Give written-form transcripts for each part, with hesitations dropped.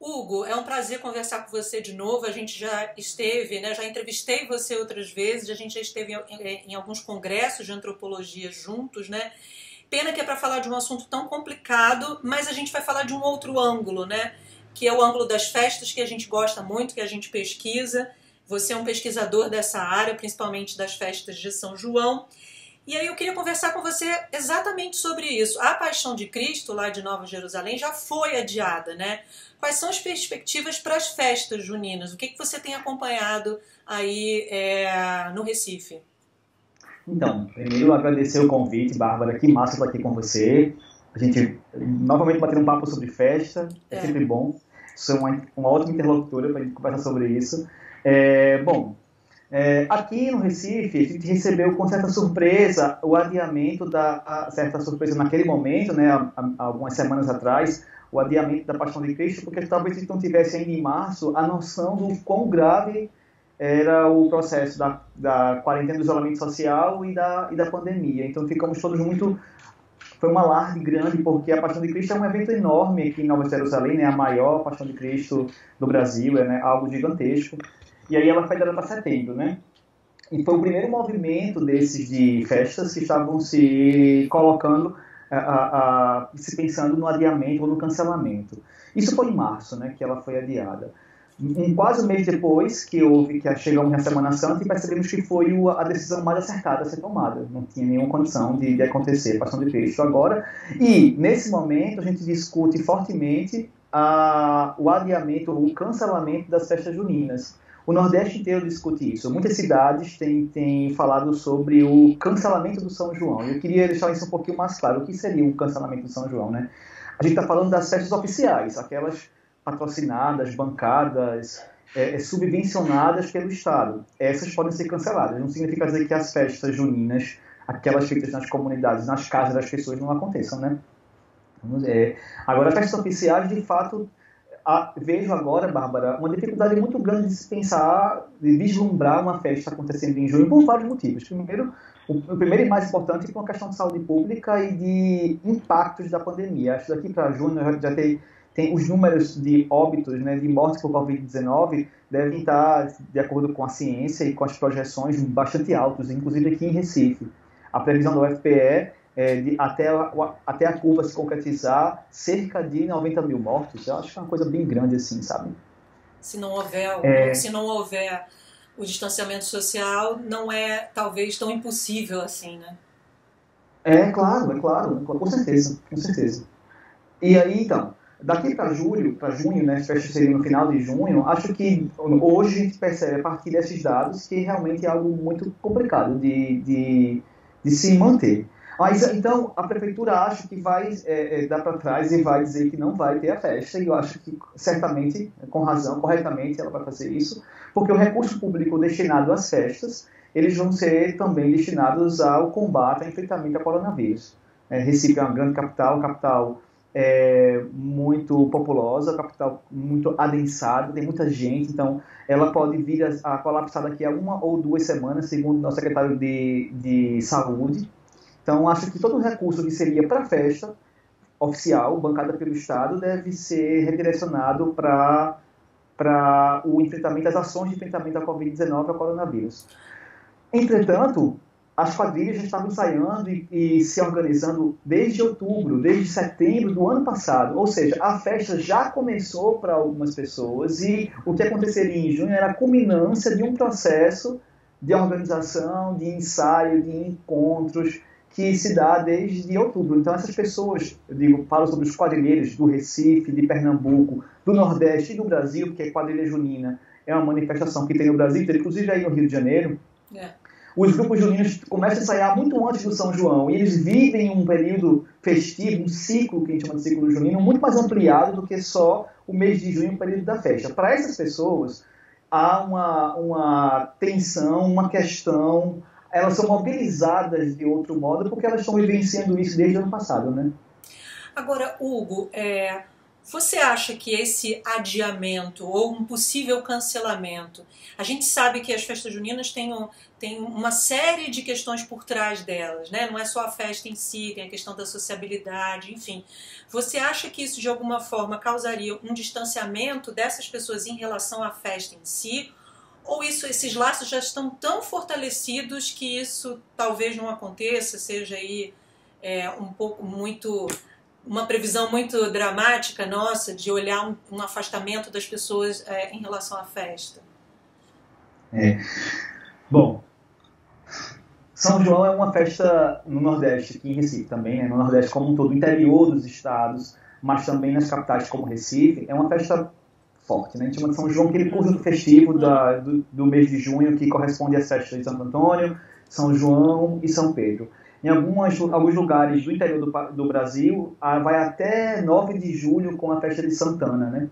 Hugo, é um prazer conversar com você de novo. A gente já esteve, né? Já entrevistei você outras vezes, a gente já esteve em alguns congressos de antropologia juntos, né? Pena que é para falar de um assunto tão complicado, mas a gente vai falar de um outro ângulo, né? Que é o ângulo das festas, que a gente gosta muito, que a gente pesquisa. Você é um pesquisador dessa área, principalmente das festas de São João. E aí eu queria conversar com você exatamente sobre isso. A Paixão de Cristo, lá de Nova Jerusalém, já foi adiada, né? Quais são as perspectivas para as festas juninas? O que você tem acompanhado aí no Recife? Então, primeiro agradecer o convite, Bárbara, que massa estar aqui com você. A gente novamente bater um papo sobre festa, é sempre bom. Sou uma ótima interlocutora para a gente conversar sobre isso. Aqui no Recife, a gente recebeu com certa surpresa o adiamento certa surpresa naquele momento, né, há algumas semanas atrás, o adiamento da Paixão de Cristo, porque talvez a gente não tivesse ainda em março a noção do quão grave era o processo da quarentena, do isolamento social e da pandemia. Então ficamos todos muito... Foi um alarde grande, porque a Paixão de Cristo é um evento enorme aqui em Nova Jerusalém, né, a maior Paixão de Cristo do Brasil, né, algo gigantesco. E aí ela foi dada para setembro, né? E foi o primeiro movimento desses de festas que estavam se colocando, se pensando no adiamento ou no cancelamento. Isso foi em março, né, que ela foi adiada. Quase um mês depois que chegamos na Semana Santa e percebemos que foi a decisão mais acertada a ser tomada. Não tinha nenhuma condição de acontecer a Paixão de Cristo agora. E, nesse momento, a gente discute fortemente o adiamento, o cancelamento das festas juninas. O Nordeste inteiro discute isso. Muitas cidades têm falado sobre o cancelamento do São João. Eu queria deixar isso um pouquinho mais claro. O que seria o cancelamento do São João, né? A gente está falando das festas oficiais, aquelas patrocinadas, bancadas, subvencionadas pelo Estado. Essas podem ser canceladas. Não significa dizer que as festas juninas, aquelas feitas nas comunidades, nas casas das pessoas, não aconteçam, né? Agora, as festas oficiais, de fato... vejo agora, Bárbara, uma dificuldade muito grande de se pensar, de vislumbrar uma festa acontecendo em junho por vários motivos. Primeiro, o primeiro e mais importante é uma questão de saúde pública e de impactos da pandemia. Acho que daqui para junho já tem os números de óbitos, né, de mortes por Covid-19 devem estar, de acordo com a ciência e com as projeções, bastante altos, inclusive aqui em Recife. A previsão do UFPE até a curva se concretizar, cerca de 90 mil mortos. Eu acho que é uma coisa bem grande assim, sabe? Se não houver o distanciamento social, não é talvez tão impossível assim, né? É claro, com certeza, com certeza. E aí, então, daqui para junho, né, as festas seriam no final de junho, acho que hoje a gente percebe, a partir desses dados, que realmente é algo muito complicado de se manter. Mas, então, a prefeitura acha que vai dar para trás e vai dizer que não vai ter a festa, e eu acho que, certamente, com razão, corretamente, ela vai fazer isso, porque o recurso público destinado às festas, eles vão ser também destinados ao combate, ao enfrentamento ao coronavírus. Recife é uma grande capital muito populosa, capital muito adensada, tem muita gente, então ela pode vir a colapsar daqui a 1 ou 2 semanas, segundo o nosso secretário de Saúde. Então, acho que todo o recurso que seria para a festa oficial, bancada pelo Estado, deve ser redirecionado para o enfrentamento, as ações de enfrentamento à Covid-19 e ao coronavírus. Entretanto, as quadrilhas já estavam ensaiando e se organizando desde outubro, desde setembro do ano passado. Ou seja, a festa já começou para algumas pessoas e o que aconteceria em junho era a culminância de um processo de organização, de ensaio, de encontros, que se dá desde outubro. Então, essas pessoas, falo sobre os quadrilheiros do Recife, de Pernambuco, do Nordeste e do Brasil, porque a quadrilha junina é uma manifestação que tem no Brasil, inclusive aí no Rio de Janeiro. Os grupos juninos começam a ensaiar muito antes do São João, e eles vivem um período festivo, um ciclo, que a gente chama de ciclo junino, muito mais ampliado do que só o mês de junho, o período da festa. Para essas pessoas, há uma tensão, uma questão... Elas são mobilizadas de outro modo porque elas estão vivenciando isso desde o ano passado, né? Agora, Hugo, Você acha que esse adiamento ou um possível cancelamento, a gente sabe que as festas juninas têm uma série de questões por trás delas, né? Não é só a festa em si, tem a questão da sociabilidade, enfim. Você acha que isso de alguma forma causaria um distanciamento dessas pessoas em relação à festa em si? Ou esses laços já estão tão fortalecidos que isso talvez não aconteça, seja aí um pouco muito... uma previsão muito dramática nossa de olhar um afastamento das pessoas em relação à festa? Bom, São João é uma festa no Nordeste, aqui em Recife também, né? No Nordeste como um todo, no interior dos estados, mas também nas capitais como Recife, é uma festa forte, né? A gente chama de São João, aquele conjunto festivo do mês de junho, que corresponde às festas de Santo Antônio, São João e São Pedro. Em alguns lugares do interior do Brasil, vai até 9 de julho com a festa de Santana, né?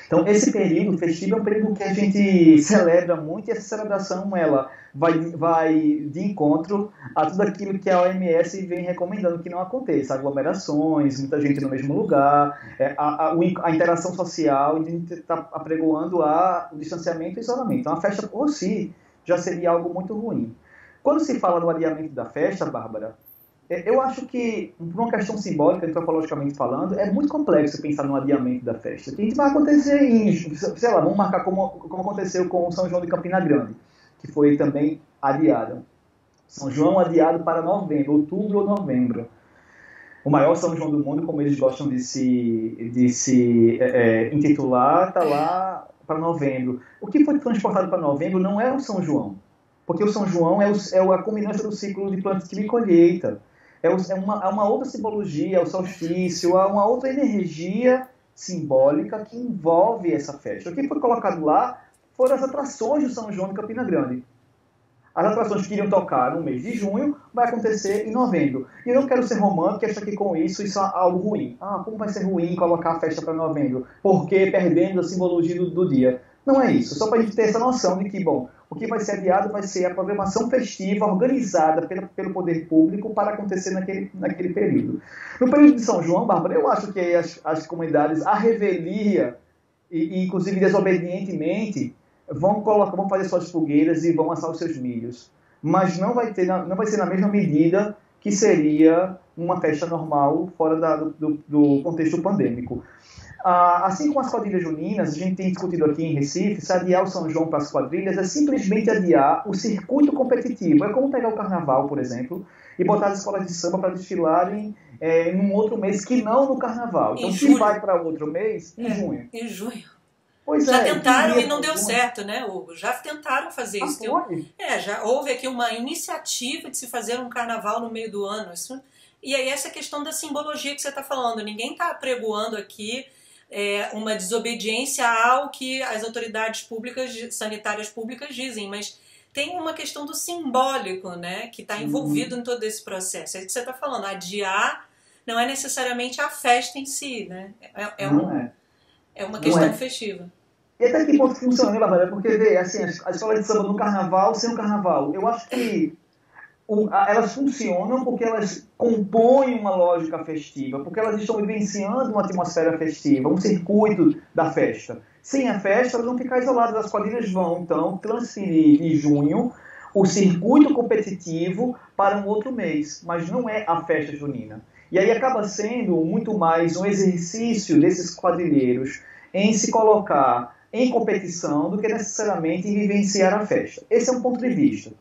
Então, esse período festivo é um período que a gente celebra muito, e essa celebração ela vai de encontro a tudo aquilo que a OMS vem recomendando que não aconteça. Aglomerações, muita gente no mesmo lugar, a interação social, e a gente está apregoando o distanciamento e isolamento. Então, a festa por si já seria algo muito ruim. Quando se fala no adiamento da festa, Bárbara, eu acho que, por uma questão simbólica, antropologicamente falando, é muito complexo pensar no adiamento da festa. Que a gente vai acontecer sei lá, vamos marcar como aconteceu com o São João de Campina Grande, que foi também adiado. São João adiado para novembro, outubro ou novembro. O maior São João do mundo, como eles gostam de se intitular, está lá para novembro. O que foi transportado para novembro não é o São João, porque o São João é a culminância do ciclo de plantio e colheita. É uma outra simbologia, é o solstício, é uma outra energia simbólica que envolve essa festa. O que foi colocado lá foram as atrações do São João de Campina Grande. As atrações que iriam tocar no mês de junho vai acontecer em novembro. E eu não quero ser romântico e achar que com isso é algo ruim. Como vai ser ruim colocar a festa para novembro? Porque perdendo a simbologia do dia. Não é isso. Só para a gente ter essa noção de que, bom, o que vai ser adiado vai ser a programação festiva organizada pelo poder público para acontecer naquele período. No período de São João, Bárbara, eu acho que as comunidades, à revelia, e inclusive desobedientemente, vão fazer suas fogueiras e vão assar os seus milhos. Mas não vai ser na mesma medida que seria uma festa normal fora do contexto pandêmico. Assim como as quadrilhas juninas, a gente tem discutido aqui em Recife, se adiar o São João para as quadrilhas é simplesmente adiar o circuito competitivo. É como pegar o carnaval, por exemplo, e botar as escolas de samba para desfilarem em um outro mês que não no carnaval. Então, se vai para outro mês, em junho. Em junho. Pois já tentaram e não deu certo, né, Hugo? Já tentaram fazer isso. Já houve aqui uma iniciativa de se fazer um carnaval no meio do ano. E aí essa questão da simbologia que você está falando. Ninguém está apregoando aqui uma desobediência ao que as autoridades sanitárias públicas dizem, mas tem uma questão do simbólico, né, que está envolvido em todo esse processo. É isso que você está falando. Adiar não é necessariamente a festa em si, né? É uma questão festiva. E até que ponto funciona, né, Bárbara? Porque, assim, a escola de samba no carnaval, sem o carnaval, eu acho que elas funcionam porque elas compõem uma lógica festiva, porque elas estão vivenciando uma atmosfera festiva, um circuito da festa. Sem a festa, elas vão ficar isoladas. As quadrilhas vão, então, transferir de junho o circuito competitivo para um outro mês, mas não é a festa junina. E aí acaba sendo muito mais um exercício desses quadrilheiros em se colocar em competição do que necessariamente em vivenciar a festa. Esse é um ponto de vista.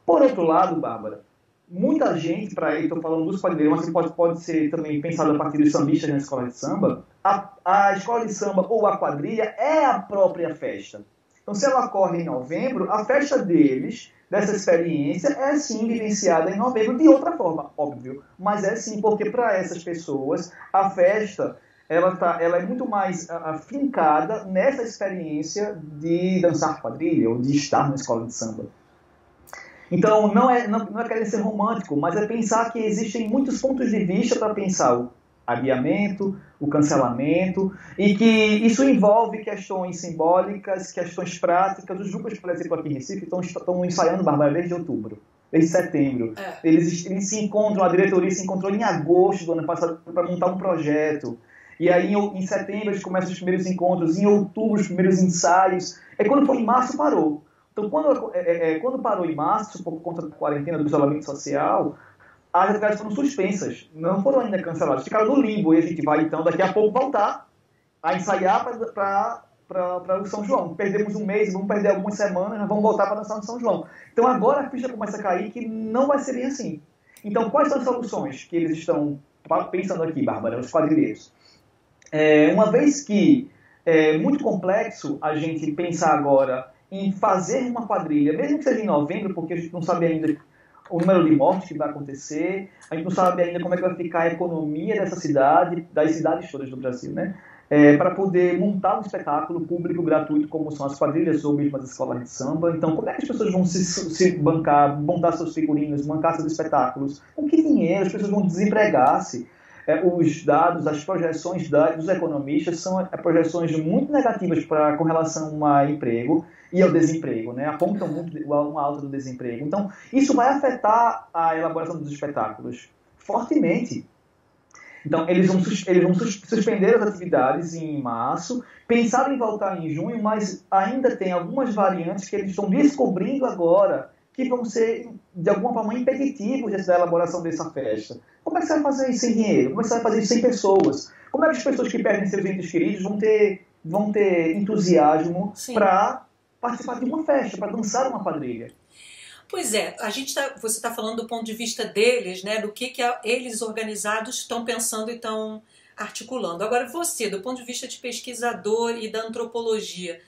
Por outro lado, Bárbara, muita gente, estou falando dos quadrilheiros, mas pode ser também pensado a partir dos sambistas na escola de samba, a escola de samba ou a quadrilha é a própria festa. Então, se ela ocorre em novembro, a festa deles, dessa experiência, é sim vivenciada em novembro de outra forma, óbvio. Mas é sim, porque para essas pessoas, a festa ela é muito mais afincada nessa experiência de dançar quadrilha ou de estar na escola de samba. Então, não é querer ser romântico, mas é pensar que existem muitos pontos de vista para pensar o adiamento, o cancelamento, e que isso envolve questões simbólicas, questões práticas. Os grupos, por exemplo, aqui em Recife, estão ensaiando, Bárbara, desde outubro, desde setembro. Eles se encontram, a diretoria se encontrou em agosto do ano passado para montar um projeto. E aí em setembro a gente começa os primeiros encontros, em outubro os primeiros ensaios. Quando foi em março, parou. Então, quando parou em março, por conta da quarentena, do isolamento social, as atividades foram suspensas, não foram ainda canceladas, ficaram no limbo. E a gente vai, então, daqui a pouco voltar a ensaiar para o São João. Perdemos um mês, vamos perder algumas semanas, vamos voltar para dançar no São João. Então, agora a ficha começa a cair que não vai ser bem assim. Então, quais são as soluções que eles estão pensando aqui, Bárbara, os quadrilheiros? Uma vez que é muito complexo a gente pensar agora em fazer uma quadrilha, mesmo que seja em novembro, porque a gente não sabe ainda o número de mortes que vai acontecer, a gente não sabe ainda como é que vai ficar a economia dessa cidade, das cidades todas do Brasil, né? Para poder montar um espetáculo público gratuito, como são as quadrilhas ou mesmo as escolas de samba. Então, como é que as pessoas vão se bancar, montar seus figurinos, bancar seus espetáculos? Com que dinheiro? As pessoas vão desempregar-se? Os dados, as projeções dos economistas são projeções muito negativas com relação ao emprego e ao desemprego, né? Apontam muito uma alta do desemprego. Então, isso vai afetar a elaboração dos espetáculos fortemente. Então, eles vão suspender as atividades em março, pensaram em voltar em junho, mas ainda tem algumas variantes que eles estão descobrindo agora que vão ser, de alguma forma, impeditivos da elaboração dessa festa. Como é que você vai fazer isso sem dinheiro? Como é que você vai fazer isso sem pessoas? Como é que as pessoas que perdem seus entes queridos vão ter entusiasmo para participar de uma festa, para dançar uma quadrilha? Pois é, você está falando do ponto de vista deles, né, do que eles organizados estão pensando e estão articulando. Agora, você, do ponto de vista de pesquisador e da antropologia,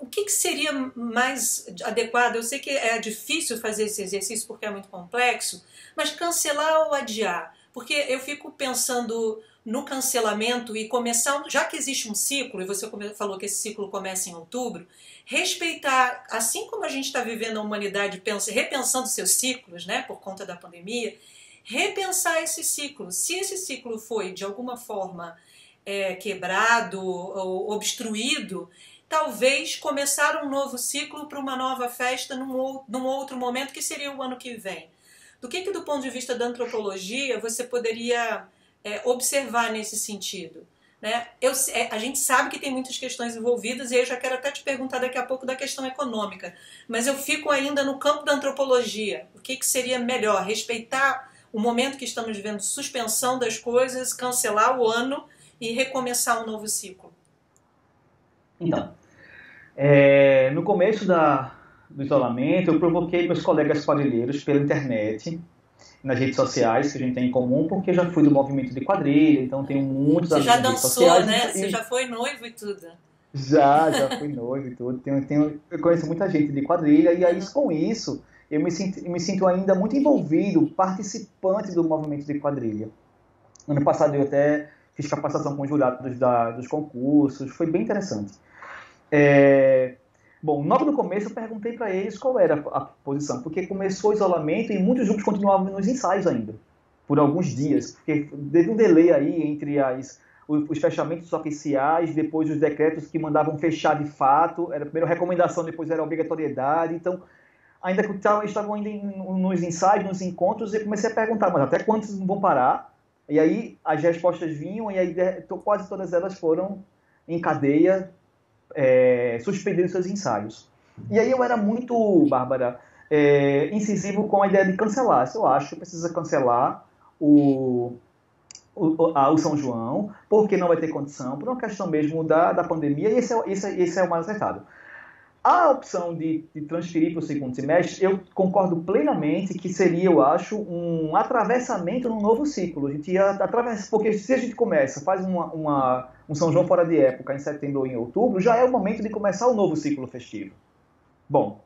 o que seria mais adequado? Eu sei que é difícil fazer esse exercício porque é muito complexo, mas cancelar ou adiar? Porque eu fico pensando no cancelamento e começar, já que existe um ciclo, e você falou que esse ciclo começa em outubro, respeitar, assim como a gente está vivendo a humanidade repensando seus ciclos, né, por conta da pandemia, repensar esse ciclo. Se esse ciclo foi, de alguma forma, quebrado ou obstruído, talvez começar um novo ciclo para uma nova festa num outro momento, que seria o ano que vem. Do do ponto de vista da antropologia, você poderia observar nesse sentido? Né? A gente sabe que tem muitas questões envolvidas e eu já quero até te perguntar daqui a pouco da questão econômica, mas eu fico ainda no campo da antropologia. O que seria melhor? Respeitar o momento que estamos vivendo, suspensão das coisas, cancelar o ano e recomeçar um novo ciclo? Então, no começo do isolamento, eu provoquei meus colegas quadrilheiros pela internet, nas redes sociais que a gente tem em comum, porque eu já fui do movimento de quadrilha, então tenho muitos amigos nas redes sociais. Você já dançou, né? Você já foi noivo e tudo. Já fui noivo e tudo. Eu conheço muita gente de quadrilha e aí, com isso eu me sinto ainda muito envolvido, participante do movimento de quadrilha. Ano passado eu até fiz capacitação com os jurados dos concursos, foi bem interessante. Bom, logo no começo eu perguntei para eles qual era a posição, porque começou o isolamento e muitos grupos continuavam nos ensaios ainda, por alguns dias, porque teve um delay aí entre os fechamentos oficiais, depois os decretos que mandavam fechar de fato, era a primeira recomendação, depois era a obrigatoriedade, então ainda estavam ainda nos ensaios, nos encontros, e comecei a perguntar, mas até quantos vão parar? E aí as respostas vinham, e aí quase todas elas foram em cadeia, suspendendo seus ensaios. E aí eu era muito, Bárbara, incisivo com a ideia de cancelar. Eu acho que precisa cancelar o São João, porque não vai ter condição, por uma questão mesmo da pandemia, e esse é o mais acertado. A opção de transferir para o segundo semestre, eu concordo plenamente que seria, eu acho, um atravessamento num novo ciclo. A gente ia atravessar, porque se a gente faz um São João fora de época em setembro ou em outubro, já é o momento de começar o novo ciclo festivo. Bom,